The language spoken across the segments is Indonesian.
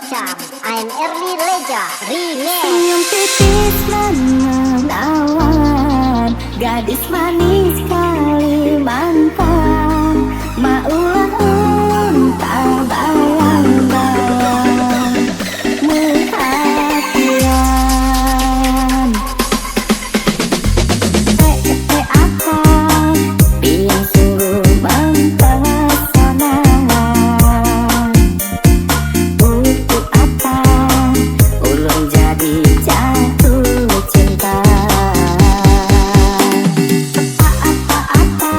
Cam, I'm Early Leja, Remix. Senyum tipis menawan, gadis manis Kalimantan, maulah unta bayang-bayang perhatian. Akang yang sungguh mempesona. Untuk apa ulun jadi jatuh cinta? Apa-apa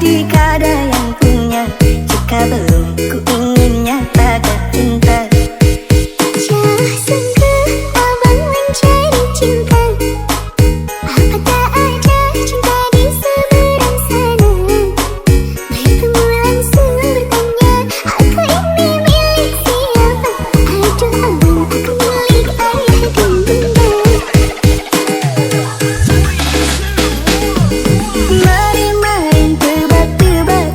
jika ada yang punya, jika belum ku ingin nyatakan cinta. Jauh sungguh abang mencari cinta, apa tak ada cinta di seberang sana. Bertemu langsung bertanya, aku ini milik siapa? Aduh abang, aku milik ayah dan bunda. Mari main tebak-tebakan,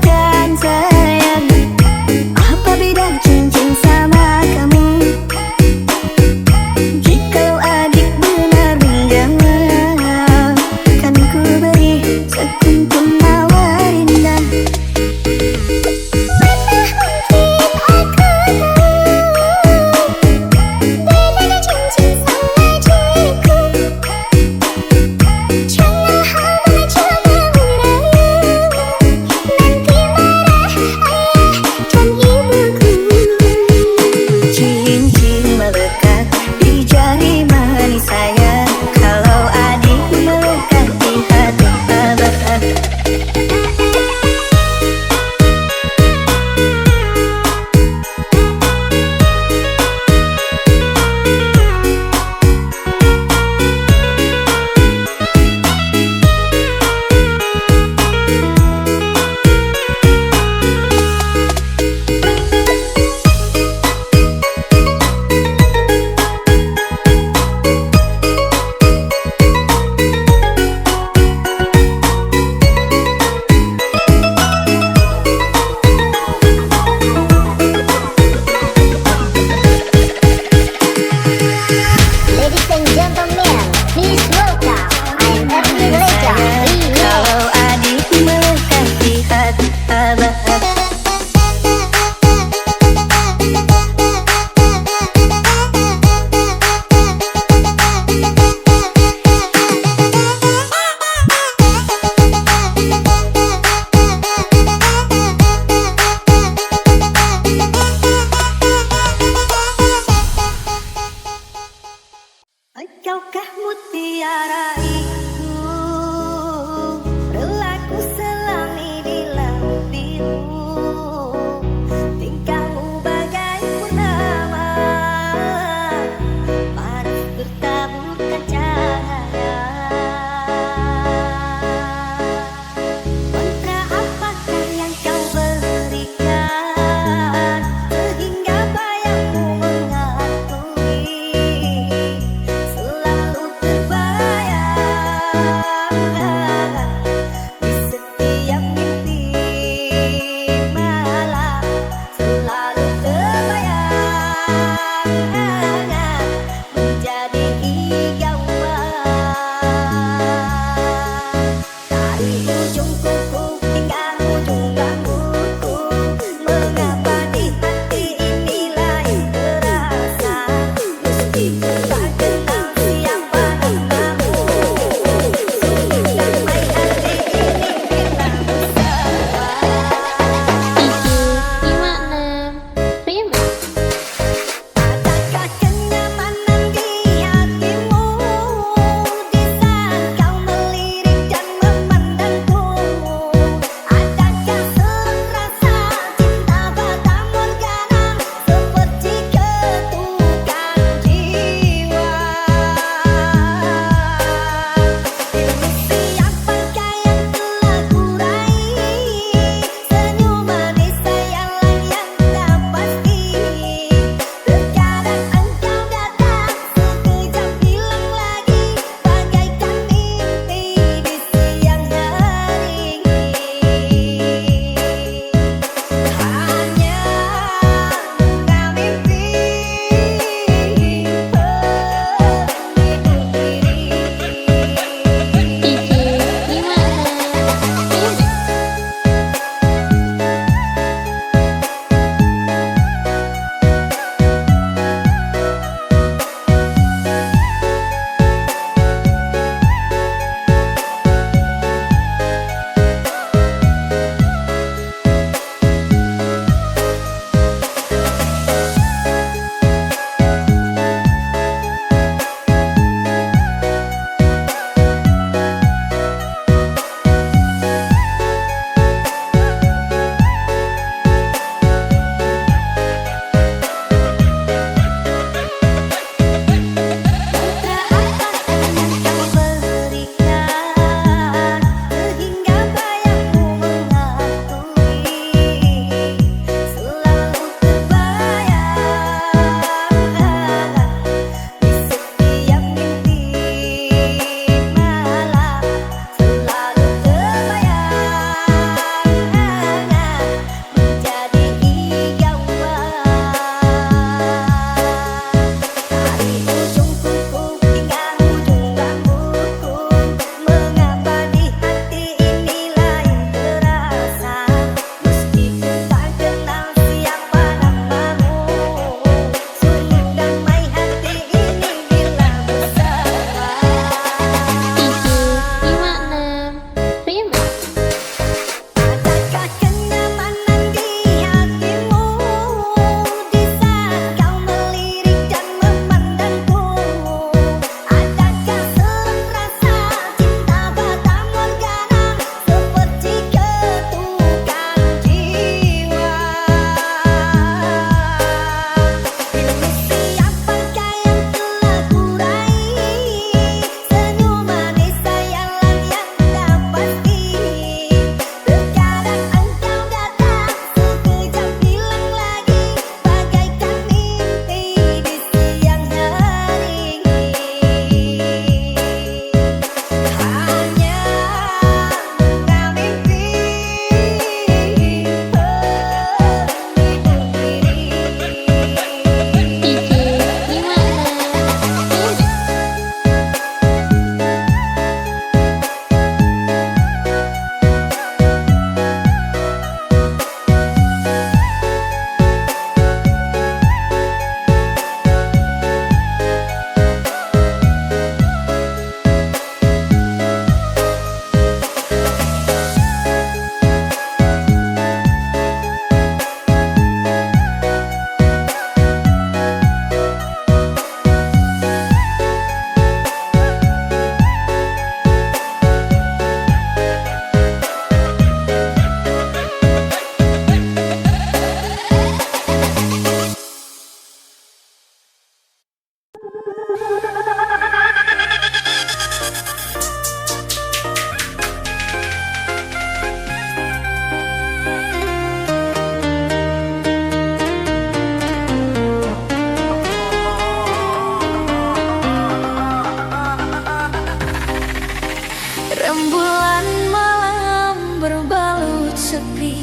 sepi,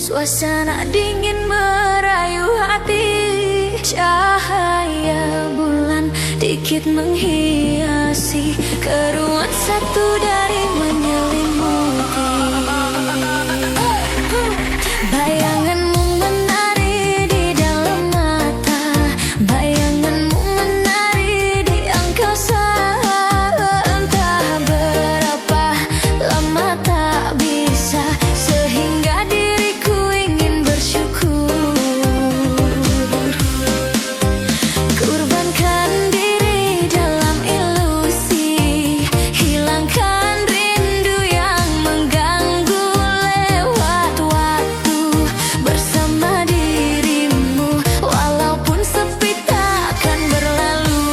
suasana dingin merayu hati. Cahaya bulan dikit menghiasi keruan satu dari menyelimuti. Bayanganmu menari di dalam mata, bayanganmu menari di angkasa. Entah berapa lama tak bisa, sehingga diriku ingin bersyukur. Kurbankan diri dalam ilusi, hilangkan rindu yang mengganggu. Lewat waktu bersama dirimu, walaupun sepi takkan berlalu.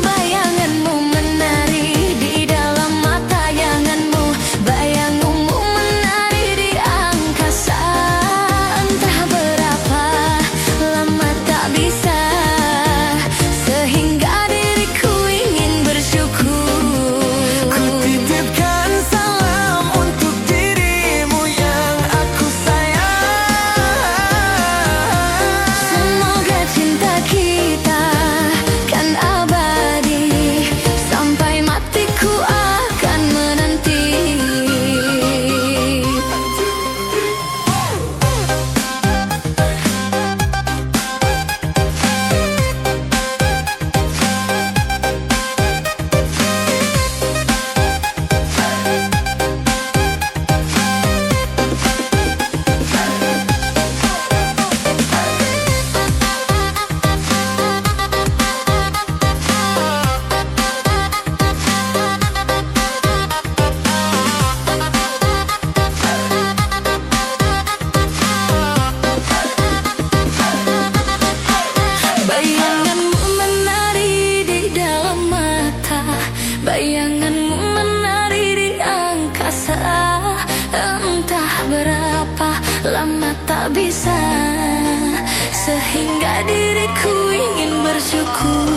Bayanganmu menari di dalam mata yanganmu, bayanganmu menari di angkasa. Entah berapa lama tak bisa, sehingga diriku ingin bersyukur. Ku titipkan salam untuk dirimu yang aku sayang. Semoga cinta kita kan abadi, sampai matiku akan menanti. Bayanganmu menari di dalam mata, bayanganmu menari di angkasa. Entah berapa lama tak bisa, sehingga diriku ingin bersyukur.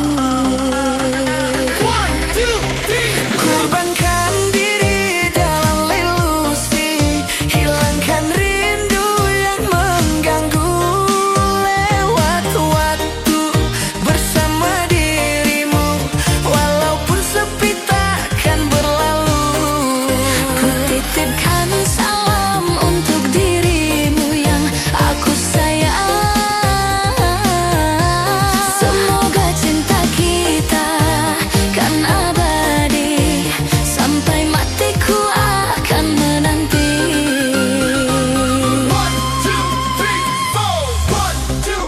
Kurbankan diri dalam ilusi, hilangkan rindu yang mengganggu. Lewat waktu bersama dirimu, walaupun sepi takkan berlalu. Ku titipkan salam untuk dirimu yang aku sayang. Semoga cinta kita kan abadi, sampai matiku akan menanti. 1, 2, 3, 4.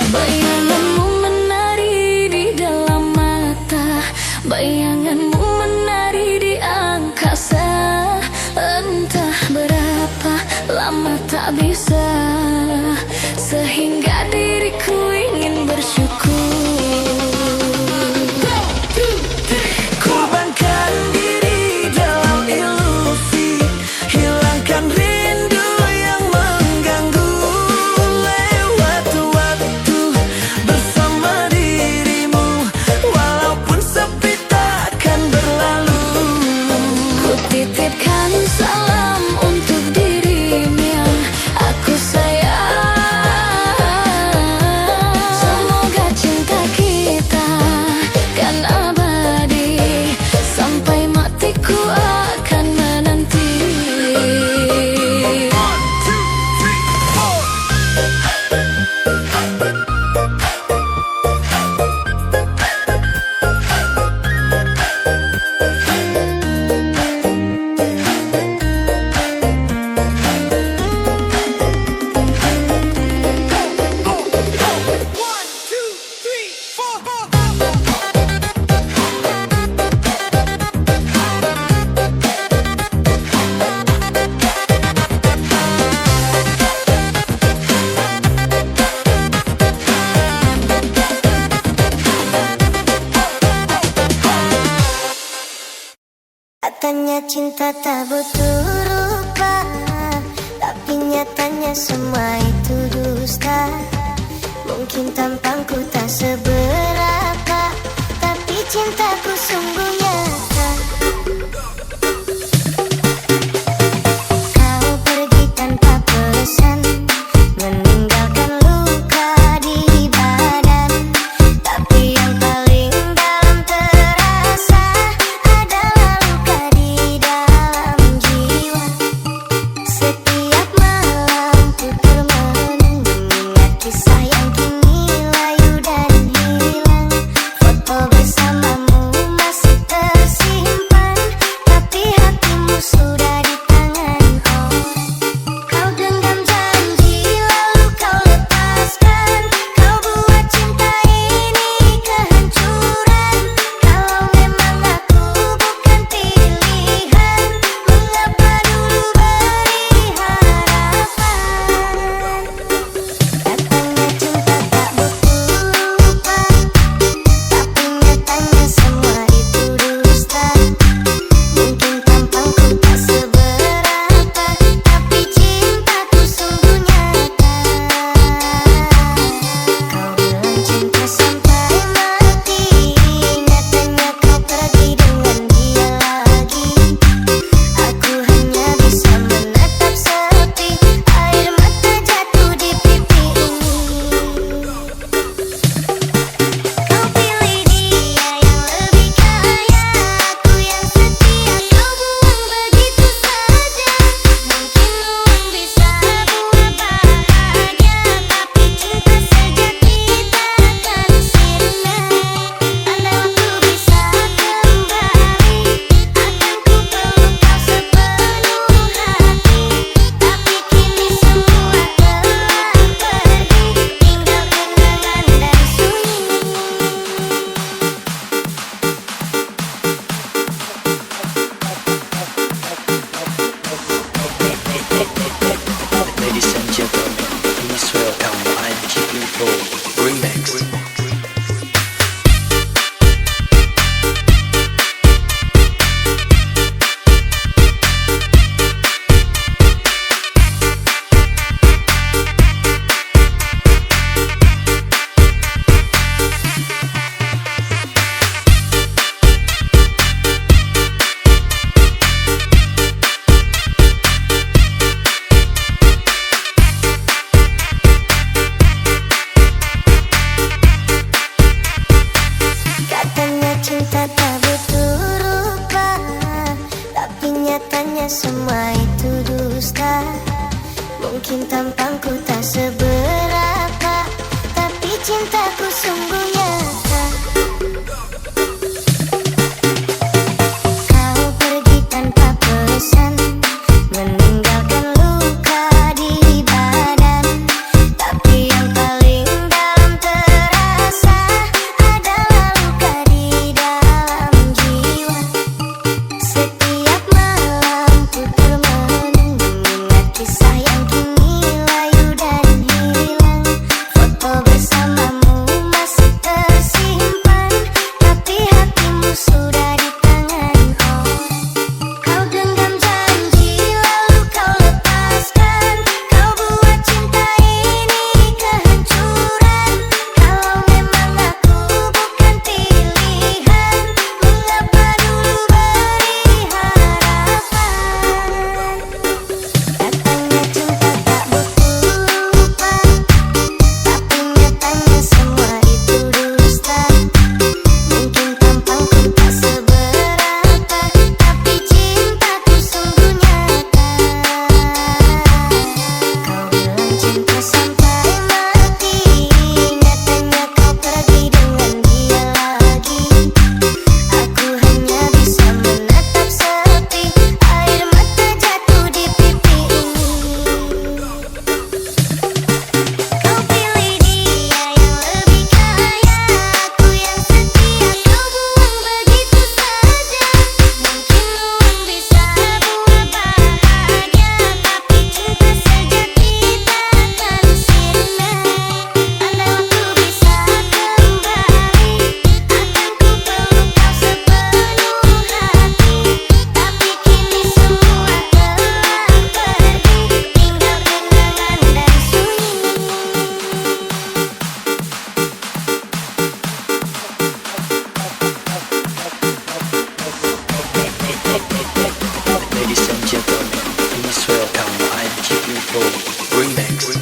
Bayanganmu menari di dalam mata, bayanganmu menari di angkasa. Entah berapa lama tak bisa, sehingga diriku ingin bersyukur. Kurbankan diri dalam ilusi, hilangkan rindu yang mengganggu. Lewat waktu bersama dirimu, walaupun sepi takkan Katanya cinta tak butuh rupa, tapi nyatanya semua itu dusta. Mungkin tampangku tak seberapa, tapi cintaku sungguh nyata. Kau pergi tanpa pesan, meninggalkan luka di badan. Tapi yang paling dalam terasa adalah luka di dalam jiwa. Setiap malam ku termenung mengingat kisah yang kini layu dan hilang. Foto bersamamu masih tersimpan, tapi hatimu sudah di tangan orang. Kau genggam janji lalu kau lepaskan. Kau buat cinta ini kehancuran. Kalau memang aku bukan pilihan, mengapa dulu beri harapan? Katanya cinta tak butuh rupa, tapi nyatanya semua itu dusta. Mungkin tampangku tak seberapa, tapi cintaku sungguh nyata. Kau bilang cinta sampai mati, nyatanya kau pergi dengan dia lagi. Aku hanya bisa menatap sepi, air mata jatuh di pipi ini. Kau pilih dia yang lebih kaya, aku yang setia kau buang begitu saja. Mungkin uang bisa buat bahagia, tapi cinta sejati takkan sirna. Andai waktu bisa kembali, akan ku peluk kau sepenuh hati. Tapi kini semua telah pergi, tinggal kenangan dan sunyi. Ladies and gentlemen, please welcome I'm Keeping Cool Remix. Katanya cinta tak butuh rupa, tapi nyatanya semua itu dusta. Mungkin tampangku tak seberapa, tapi cintaku sungguh nyata. Kau pergi tanpa pesan, meninggalkan luka di badan. Tapi yang paling dalam terasa adalah luka di dalam jiwa. Setiap malam ku termenung mengingat kisah yang kini layu dan hilang. Foto bersamamu masih Pro Remix.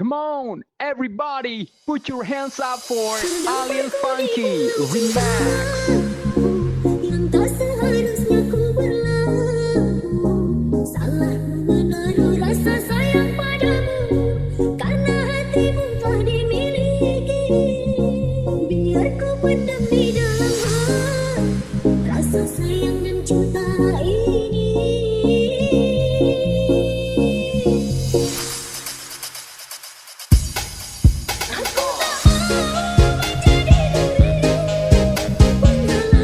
Come on, everybody, put your hands up for Alien Funky Remix. Yang tak seharusnya ku berlaku, salah menaruh rasa sayang padamu, karena hatimu telah dimiliki. Biar ku pendam di dalam hati rasa sayang dan cinta ini. Aku tak mau menjadi diri penghalang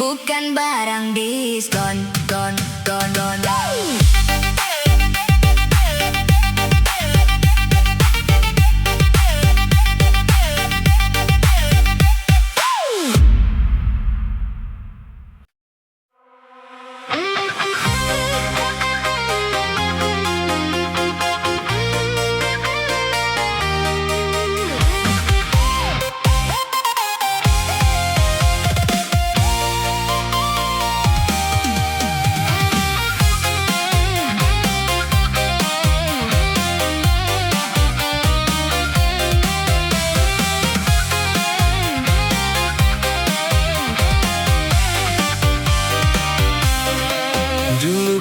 bukan barang diskon, don, don, don, don.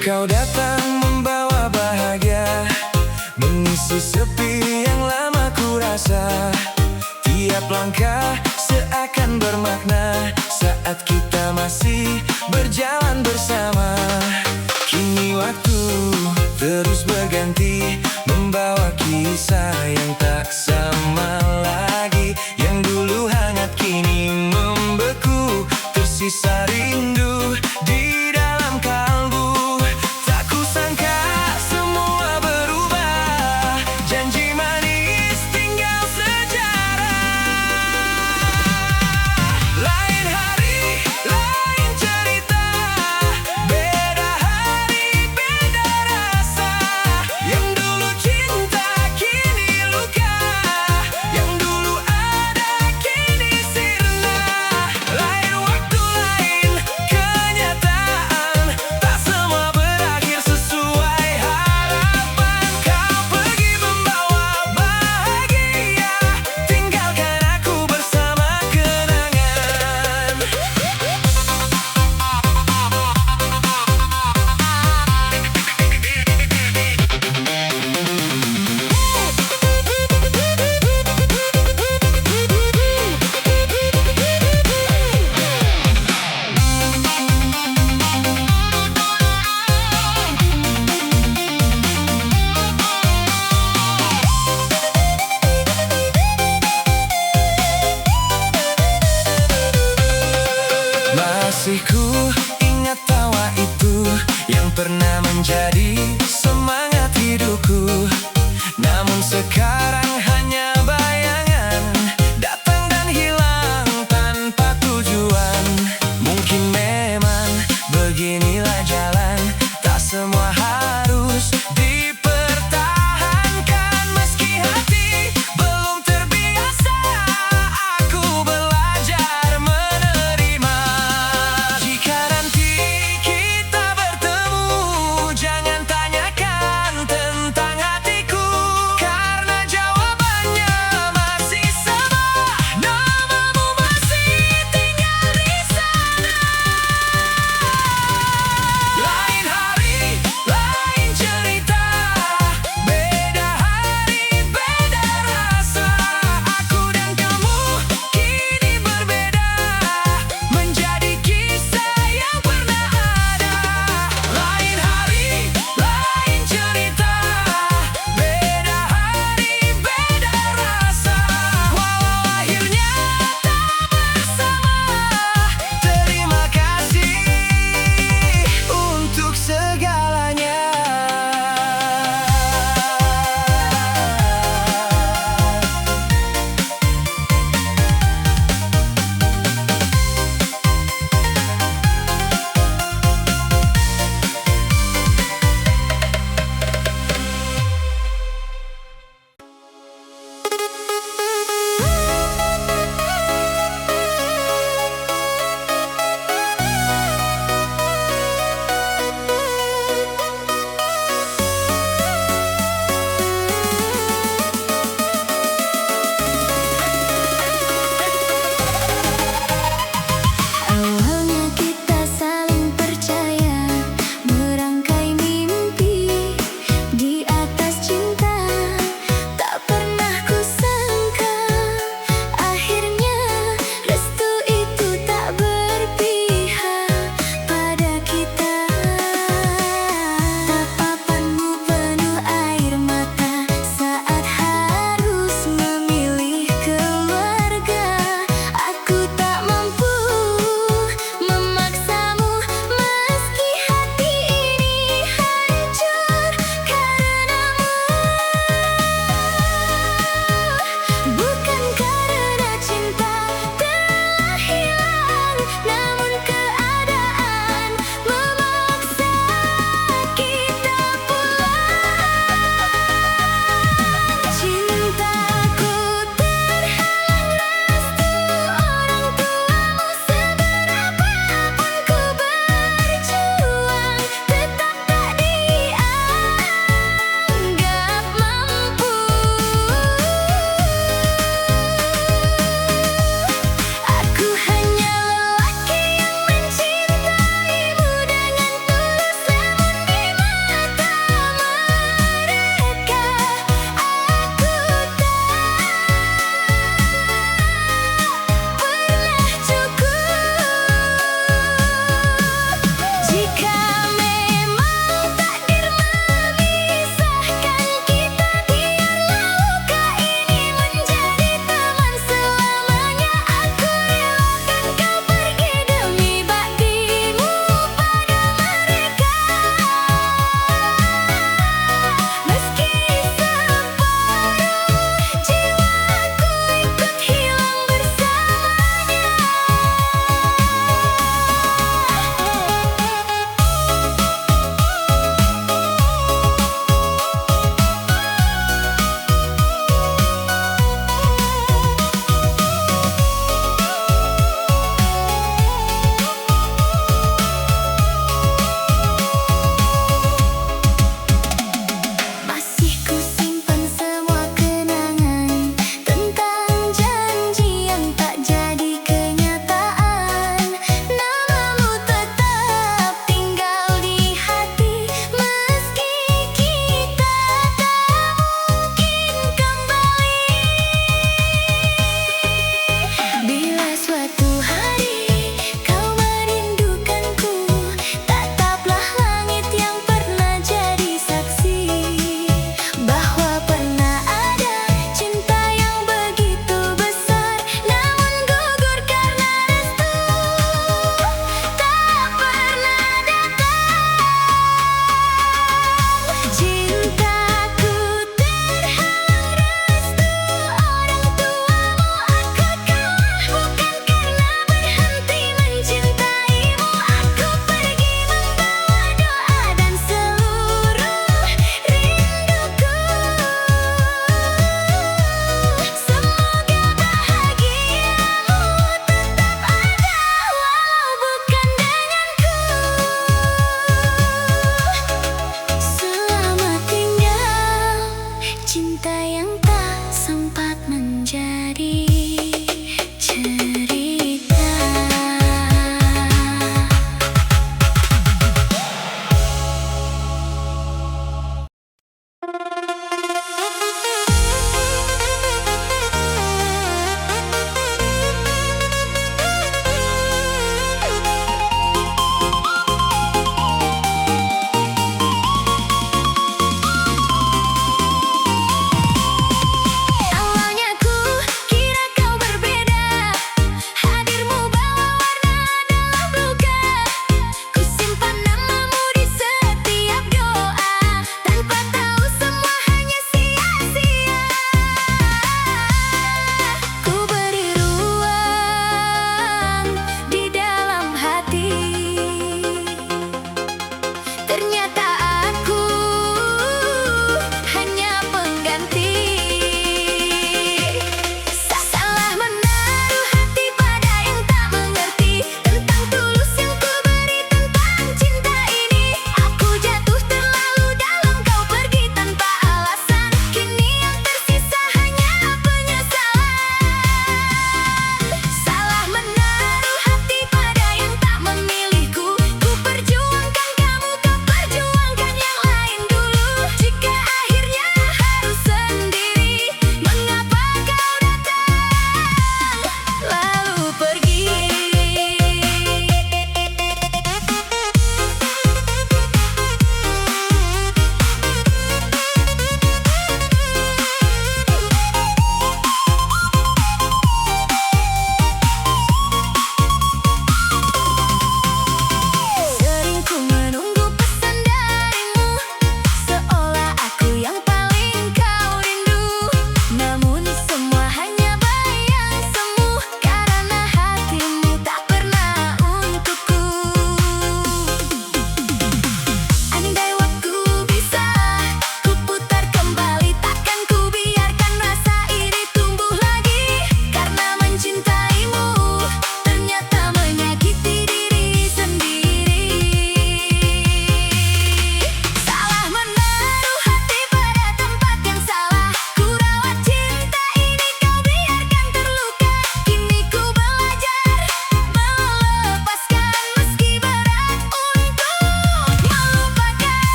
Kau datang membawa bahagia, mengisi sepi yang lama ku rasa. Tiap langkah seakan bermakna saat kita masih berjalan bersama. Kini waktu terus berganti, membawa kisah yang tak sama lagi. Yang dulu hangat kini membeku, tersisa rindu di dalam kalbu. Masih ku ingat tawa itu yang pernah menjadi semangat hidupku. Namun sekarang hanya bayangan, datang dan hilang tanpa tujuan. Mungkin memang beginilah jalan, tak semua harus dipertahankan. Meski hati belum terbiasa, aku belajar menerima. Jika nanti kita bertemu, jangan tanyakan tentang hatiku, karena jawaban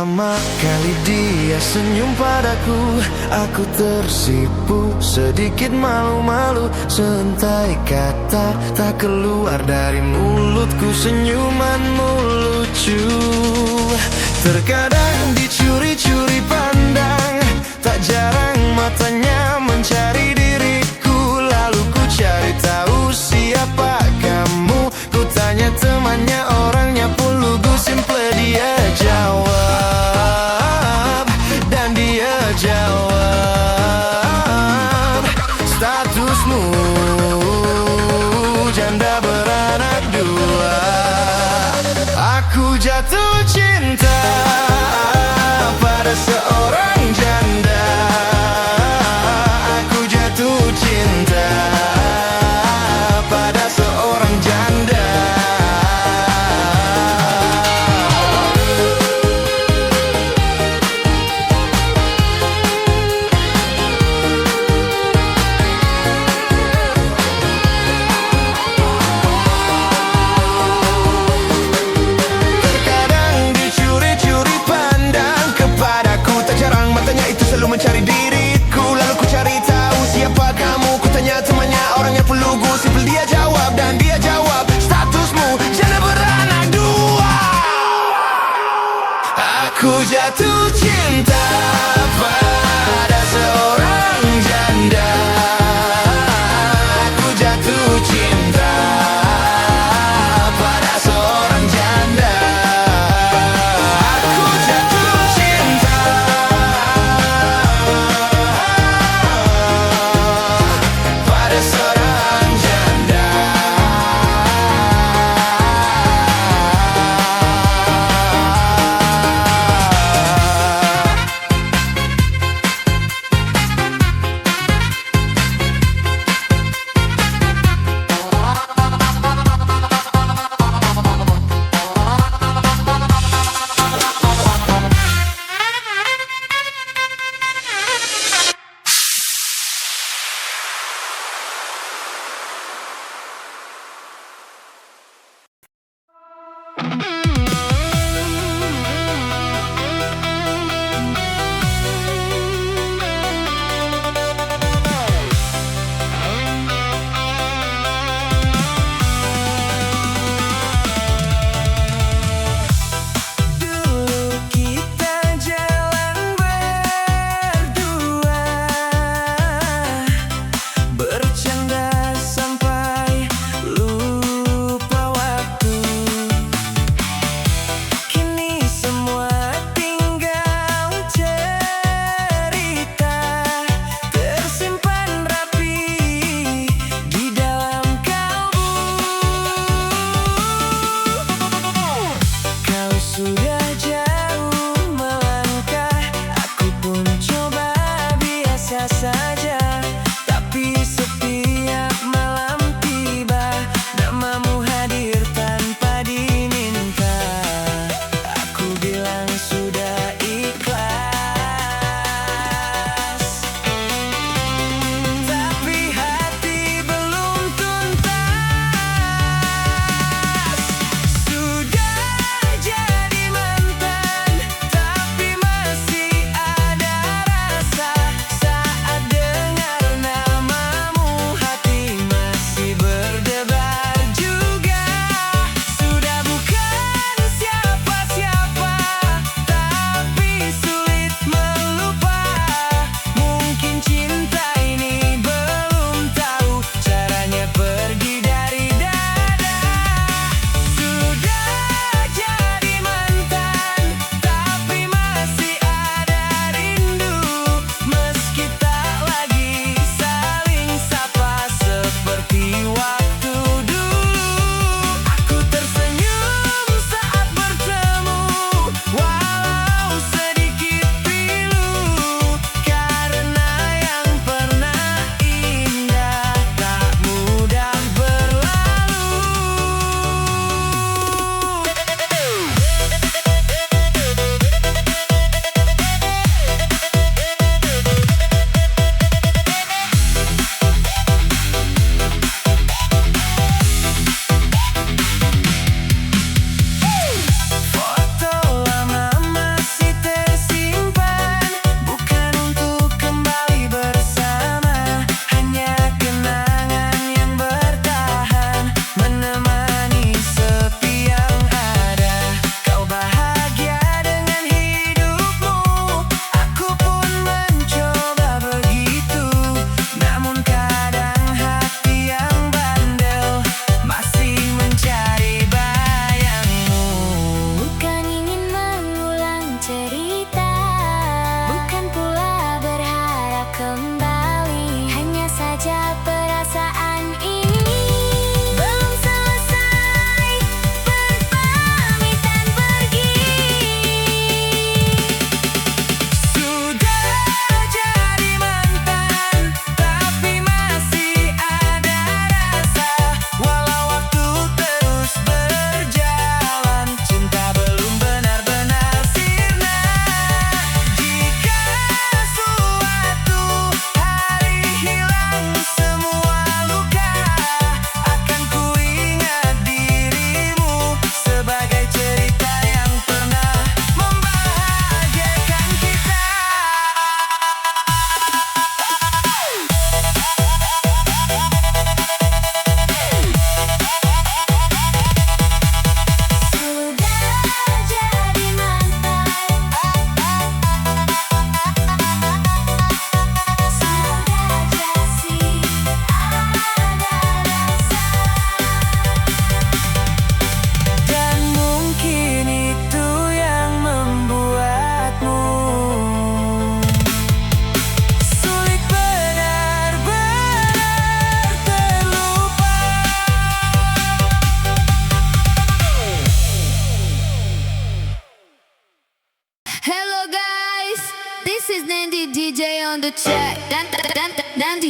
Pertama kali dia senyum padaku, aku tersipu, sedikit malu-malu. Sentai kata tak keluar dari mulutku, senyumanmu lucu. Terkadang dicuri-curi pandang, tak jarang matanya mencari diriku. Lalu ku cari tahu siapa kamu, ku tanya temannya, orangnya pun lugu. Simple dia jawab, dan dia jawab, statusmu janda beranak dua. Aku jatuh cinta pada seorang janda. Aku jatuh cinta pada seorang janda. Selalu mencari diriku, lalu ku cari tahu siapa kamu. Ku tanya temannya, orangnya pun lugu. Simple dia jawab, dan dia jawab, statusmu janda beranak dua. Aku jatuh cinta pada seorang janda. Aku jatuh cinta pada seorang janda. Aku jatuh cinta pada seorang janda.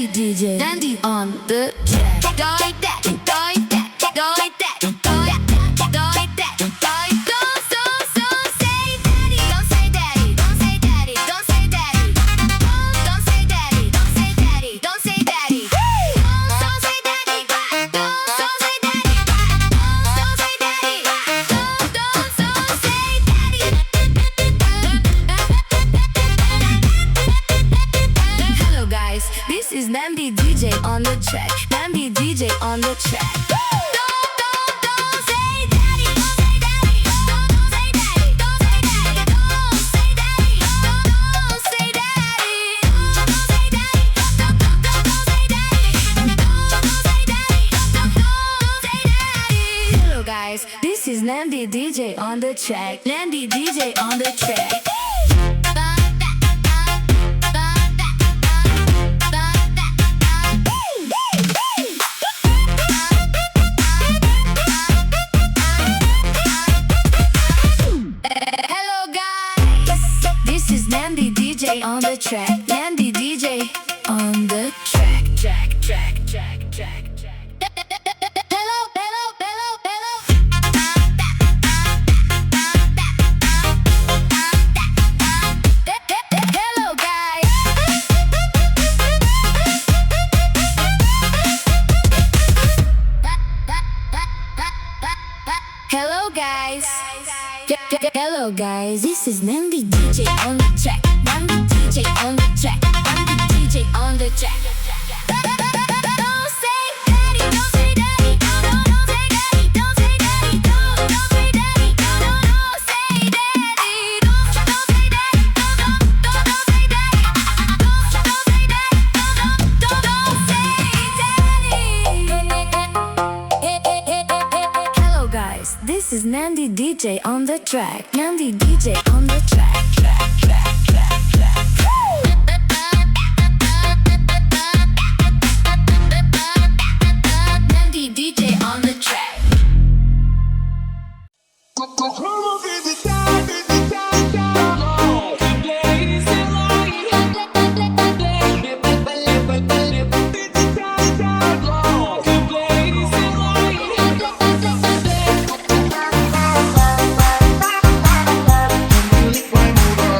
Nandi DJ, Nandi on the track. Do it that, do it that, do it that, do it that, do it that, do it. Don't say daddy, don't say daddy, don't say daddy, don't say daddy. Don't say daddy, don't say daddy, don't say daddy. Don't say daddy, don't say daddy, don't say daddy, don't say daddy. Hello guys, this is Nandi DJ on the track. Nandi DJ on the track. Don't say daddy, don't say daddy, don't say daddy, don't say daddy, don't say daddy, don't say daddy, don't say daddy, don't say daddy, don't say daddy. Hello guys, this is Nandi DJ on the track. Nandi DJ on the track. Hello guys, this is Nandi DJ on the track. Nandi DJ on the track. Hello guys. Hello guys. Hello guys, this is Nandi DJ on the track. Nandi DJ on the track. Nandi DJ on the track. Don't say daddy, don't say daddy, don't say daddy, don't say daddy, don't say daddy, don't say daddy, don't say daddy, don't say daddy, don't say daddy. Hello guys, this is Nandi DJ on the track. Nandi DJ on the track. Nandi DJ on the track. Milik my muda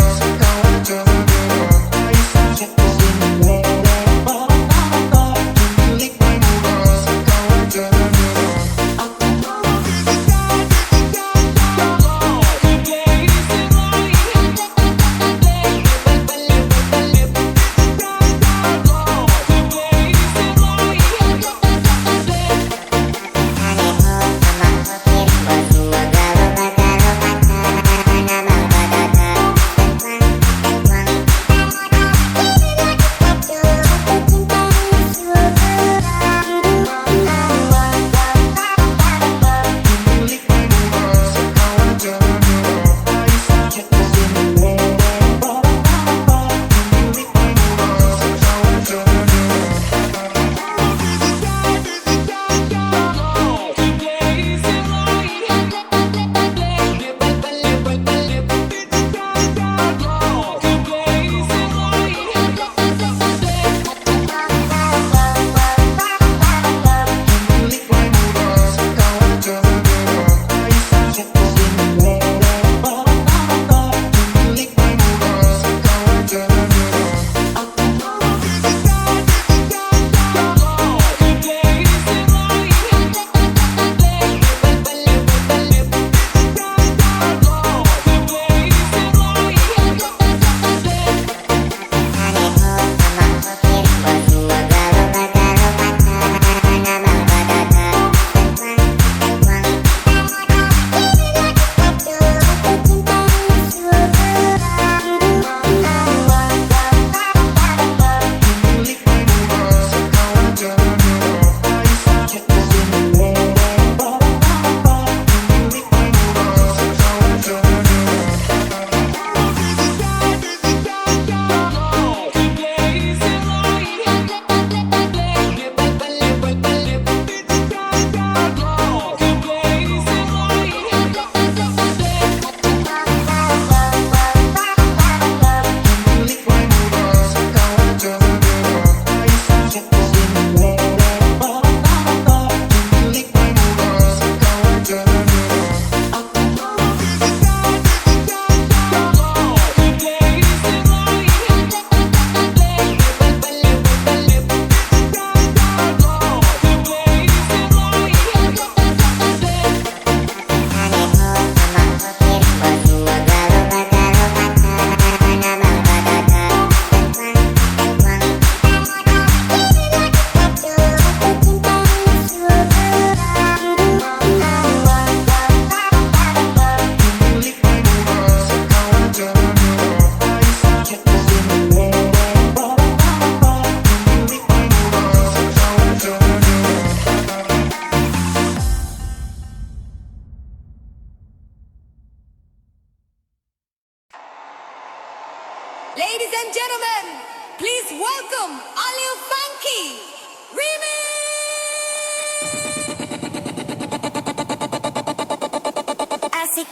Asik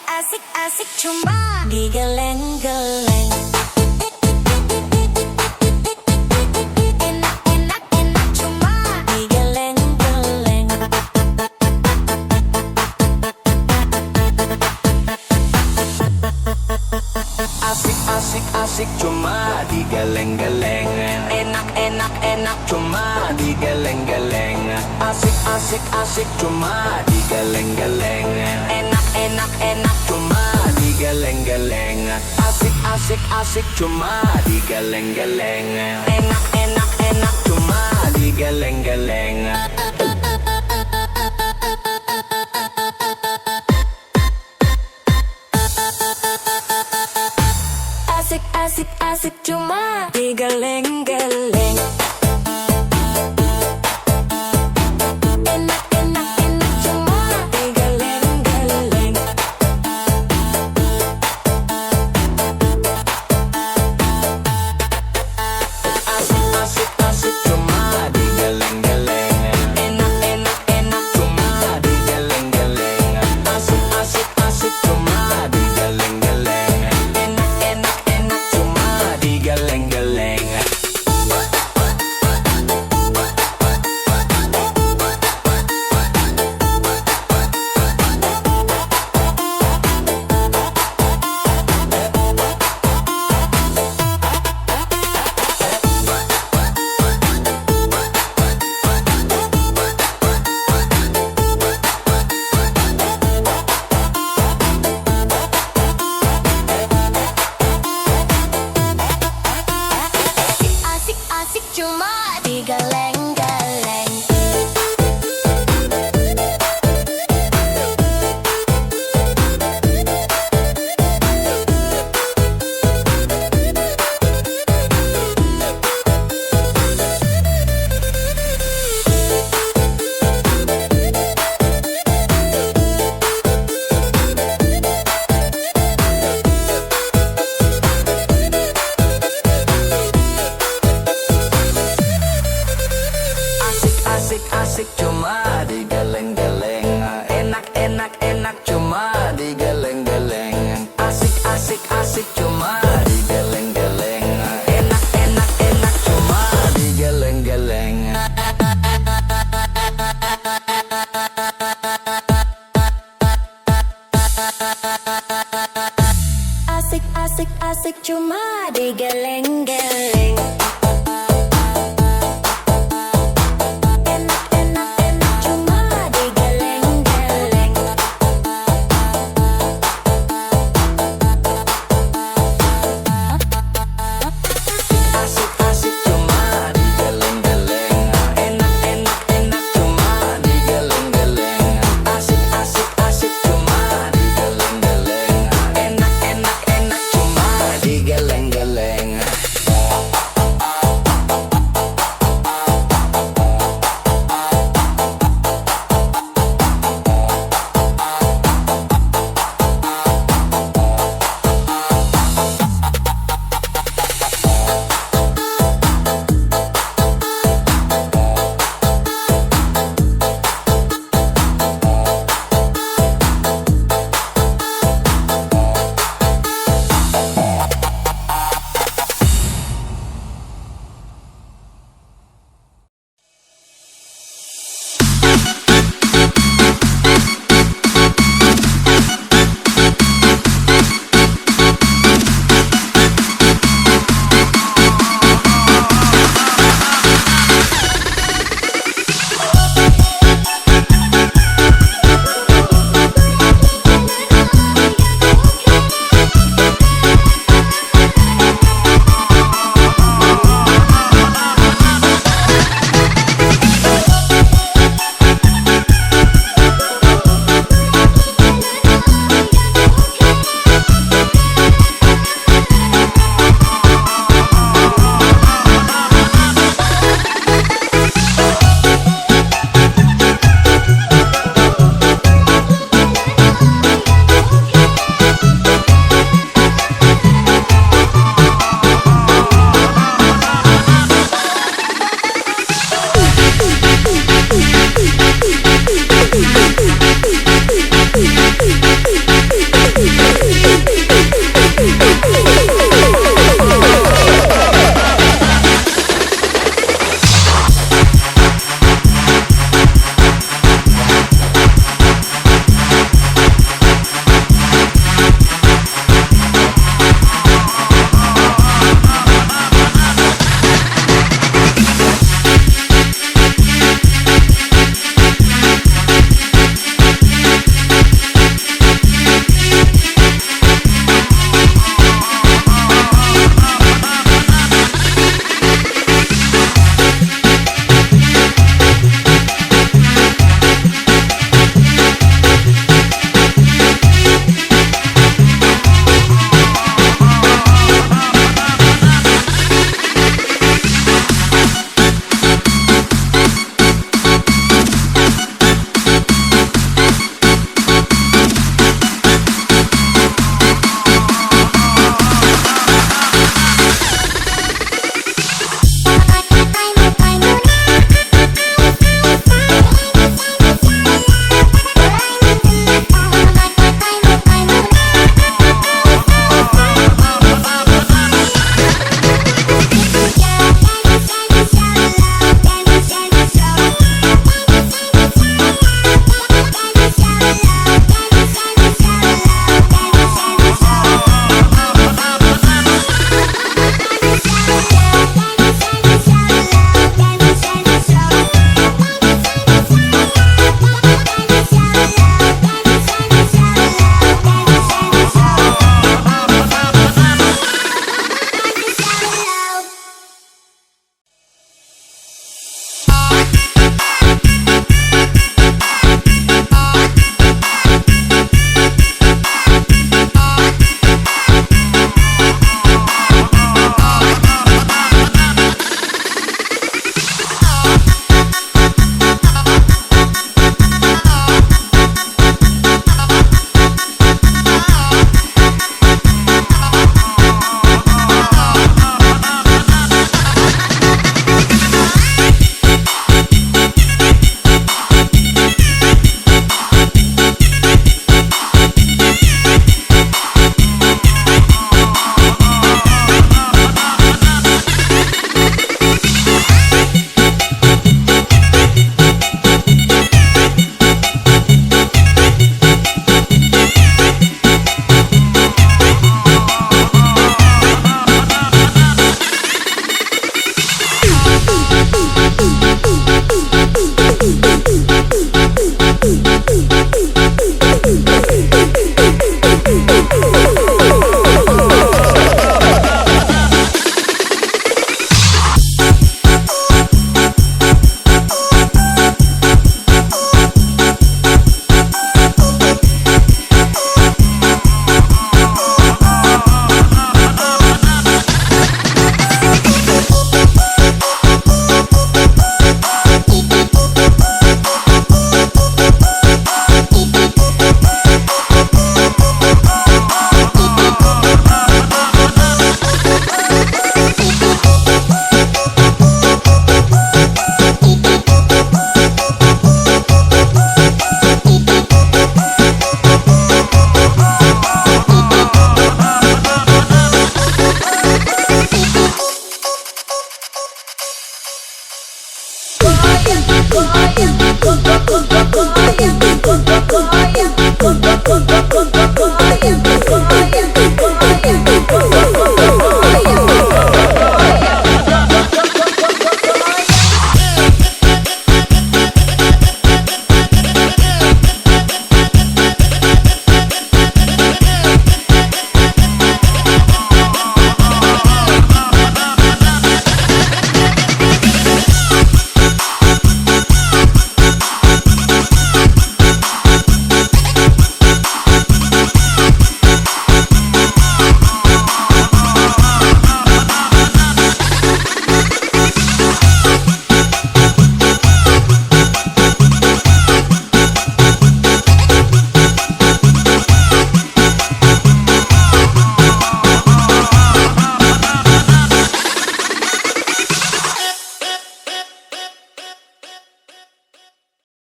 asik asik cuma digeleng-geleng. Enak enak enak cuma digeleng-geleng. Asik asik asik cuma digeleng-geleng. Enak enak enak cuma digeleng-geleng. Asik asik asik cuma digeleng-geleng. Enak enak enak cuma digeleng-geleng. Asik asik asik cuma digeleng-geleng. Enak enak enak cuma digeleng-geleng.